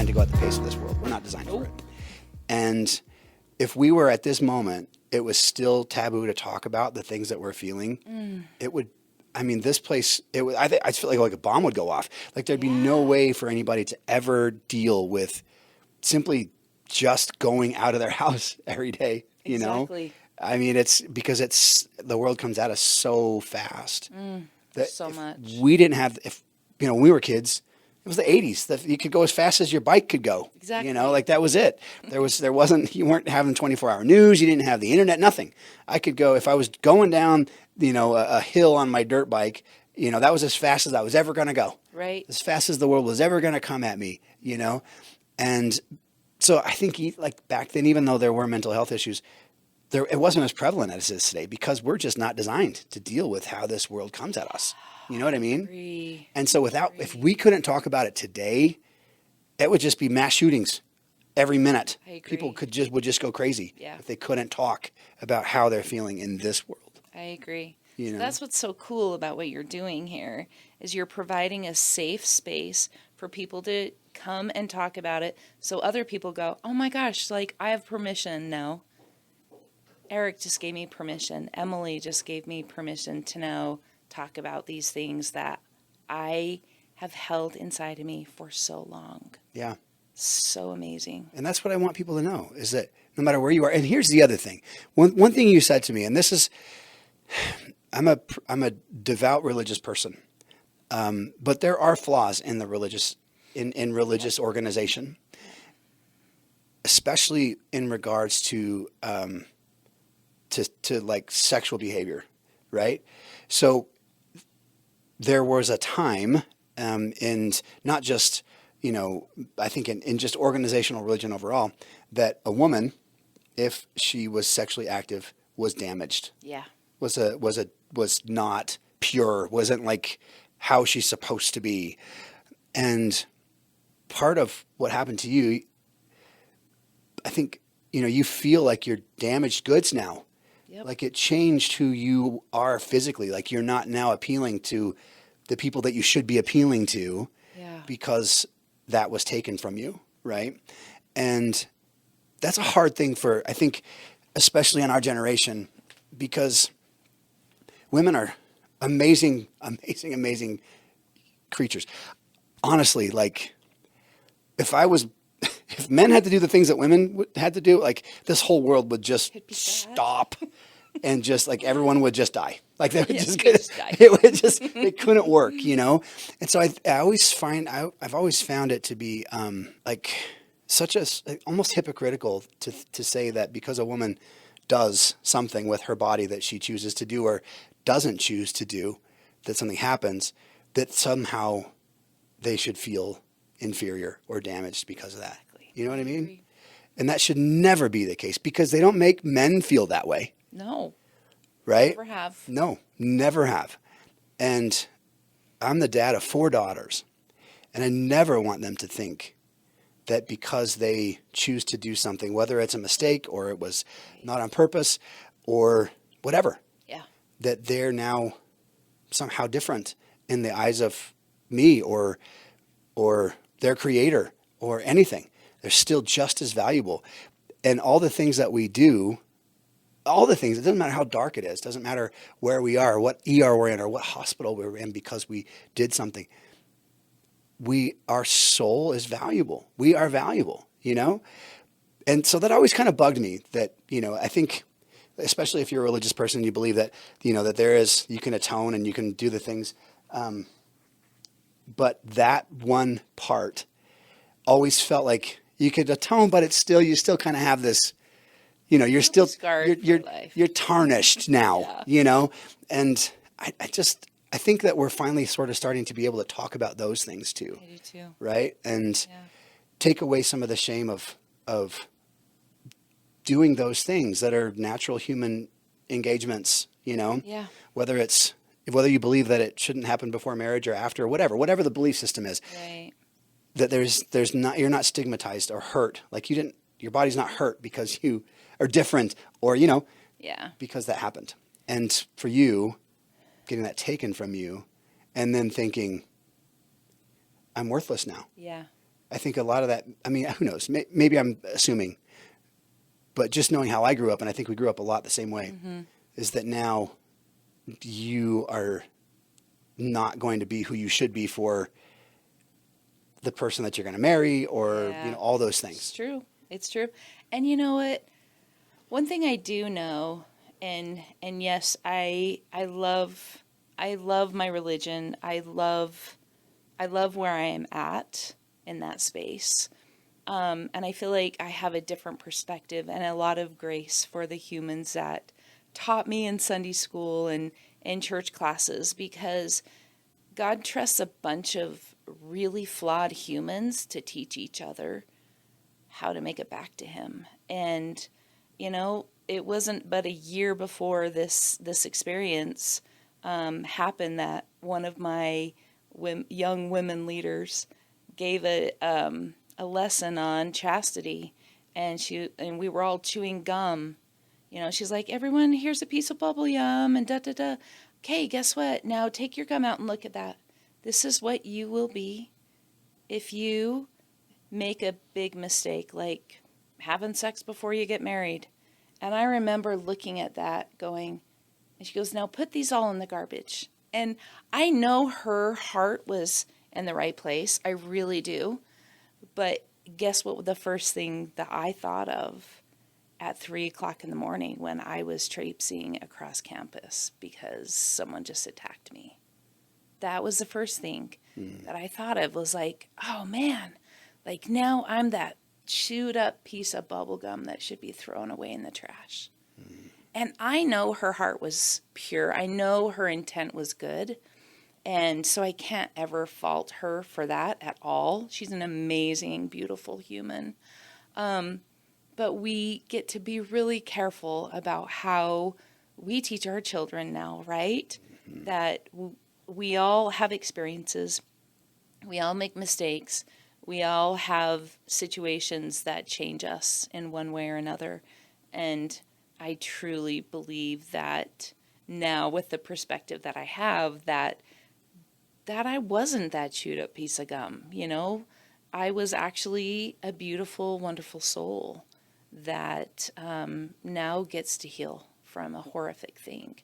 designed to go at the pace of this world. We're not designed for it. And if we were at this moment, it was still taboo to talk about the things that we're feeling. It would, I mean, this place, it would, I feel like a bomb would go off. Like there'd be no way for anybody to ever deal with simply just going out of their house every day, you know? I mean, it's because the world comes at us so fast that so much. we didn't have, if, you know, when we were kids, it was the 80s. You could go as fast as your bike could go. Exactly. You know, like that was it. There wasn't, you weren't having 24-hour news. You didn't have the internet, nothing. I could go, if I was going down, you know, a hill on my dirt bike, you know, that was as fast as I was ever going to go. Right. As fast as the world was ever going to come at me, you know? And so I think like back then, even though there were mental health issues, it wasn't as prevalent as it is today because we're just not designed to deal with how this world comes at us. You know what I mean? Agree. And so if we couldn't talk about it today, it would just be mass shootings every minute. I agree. People would just go crazy if they couldn't talk about how they're feeling in this world. I agree. You know? That's what's so cool about what you're doing here is you're providing a safe space for people to come and talk about it so other people go, oh my gosh, like I have permission now. Eric just gave me permission. Emily just gave me permission to now talk about these things that I have held inside of me for so long. Yeah. So amazing. And that's what I want people to know is that no matter where you are, and here's the other thing. One thing you said to me, and this is, I'm a devout religious person, but there are flaws in the religious organization, especially in regards to like sexual behavior, right? So there was a time, and not just, you know, I think in just organizational religion overall, that a woman, if she was sexually active, was damaged. Yeah. Was not pure, wasn't like how she's supposed to be. And part of what happened to you, I think, you know, you feel like you're damaged goods now. Yep. Like it changed who you are physically. Like you're not now appealing to the people that you should be appealing to because that was taken from you, right? And that's a hard thing for, I think, especially in our generation, because women are amazing, amazing, amazing creatures. Honestly, like if men had to do the things that women had to do, like this whole world would just stop and just like everyone would just die. Like they would it couldn't work, you know? And so I've always found it to be like such almost hypocritical to say that because a woman does something with her body that she chooses to do or doesn't choose to do, that something happens, that somehow they should feel inferior or damaged because of that. You know what I mean? And that should never be the case because they don't make men feel that way. No. Right? Never have. No, never have. And I'm the dad of 4 daughters, and I never want them to think that because they choose to do something, whether it's a mistake or it was not on purpose or whatever, that they're now somehow different in the eyes of me or their creator or anything. They're still just as valuable. And all the things that we do, it doesn't matter how dark it is, doesn't matter where we are, what ER we're in or what hospital we're in because we did something. Our soul is valuable. We are valuable, you know? And so that always kind of bugged me that, you know, I think, especially if you're a religious person, you believe that, you know, that you can atone and you can do the things. But that one part always felt like you could atone, but you still kind of have this, you know, you're still scarred for life. You're tarnished now, you know? And I think that we're finally sort of starting to be able to talk about those things too. I do too. Right? And take away some of the shame of doing those things that are natural human engagements, you know? Yeah. Whether you believe that it shouldn't happen before marriage or after, whatever the belief system is. Right. That you're not stigmatized or hurt. Like your body's not hurt because you are different or, you know, because that happened. And for you, getting that taken from you and then thinking, I'm worthless now. Yeah. I think a lot of that, I mean, who knows? Maybe I'm assuming, but just knowing how I grew up, and I think we grew up a lot the same way, is that now you are not going to be who you should be for the person that you're going to marry, or Yeah. all those It's things. true. It's true. And you know what? One thing I do know, and yes, I love my religion. I love where I am at in that space. And I feel like I have a different perspective and a lot of grace for the humans that taught me in Sunday school and in church classes, because God trusts a bunch of really flawed humans to teach each other how to make it back to him. And it wasn't but a year before this experience happened that one of my young women leaders gave a lesson on chastity, and we were all chewing gum. She's like, everyone, here's a piece of bubble yum, and da da da. Okay, guess what? Now take your gum out and look at that. This is what you will be if you make a big mistake, like having sex before you get married. And I remember looking at that going, and she goes, now put these all in the garbage. And I know her heart was in the right place. I really do. But guess what? The first thing that I thought of at 3 o'clock in the morning when I was traipsing across campus because someone just attacked me. That was the first thing that I thought of, was like, oh man, like now I'm that chewed up piece of bubble gum that should be thrown away in the trash. And I know her heart was pure. I know her intent was good. And so I can't ever fault her for that at all. She's an amazing, beautiful human. But we get to be really careful about how we teach our children now, right? That we all have experiences, we all make mistakes, we all have situations that change us in one way or another. And I truly believe that now, with the perspective that I have, that I wasn't that chewed up piece of gum, I was actually a beautiful, wonderful soul that now gets to heal from a horrific thing.